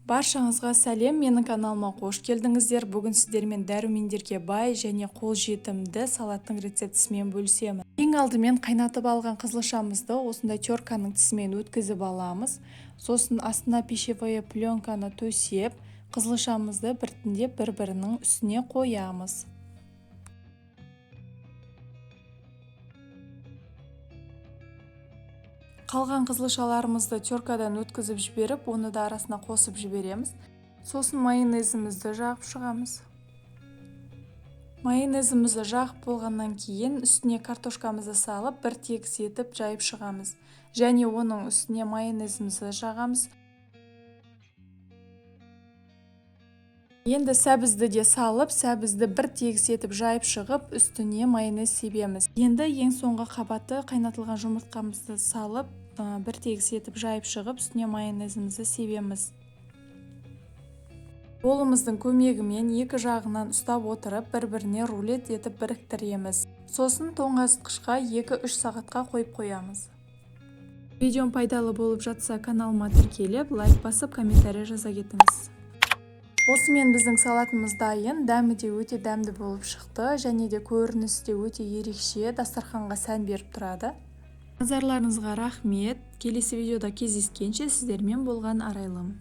Баршаңызға сәлем, менің каналыма қош келдіңіздер. Бүгін сіздермен дәрумендерге бай және қолжетімді салаттың рецептісімен бөлісемін. Ең алдымен қайнатып алған қызылшамызды осындай терканың тісімен өткізіп аламыз. Сосын астына пищевая пленканы төсеп, қызылшамызды біртіндеп бір-бірінің үстіне қоямыз. Қалған қызылшаларымызды теркадан өткізіп жіберіп, оны да арасына қосып жібереміз. Сосын майонезімізді жағып шығамыз. Майонезімізді жағып болғаннан кейін үстіне картошкамызды салып, бір тегіс етіп жайып шығамыз. Және оның үстіне майонезімізді жағамыз. Енді сәбізді де салып, сәбізді бір тегіс етіп жайып шығып, үстіне майонез себеміз. Енді ең соңғы қабаты қайнатылған жұмыртқамызды салып, бір тегіс етіп жайып шығып, үстіне майонезімізді себеміз. Қолымыздың көмегімен екі жағынан ұстап отырып, бір-біріне рулет етіп біріктіреміз. Сосын тоңазытқышқа 2-3 сағатқа қойып қоямыз. Видеом пайдалы болып жатса, каналыма тіркеліп, лайк басып, комментарий жаза кетіңіз. Осымен біздің салатымыз дайын, дәмі де өте дәмді болып шықты, және де көрінісі де өте ерекше, дастарханға сән беріп тұрады. Назарларыңызға рахмет. Келесі видеода кездескенше сіздермен болған арайлым.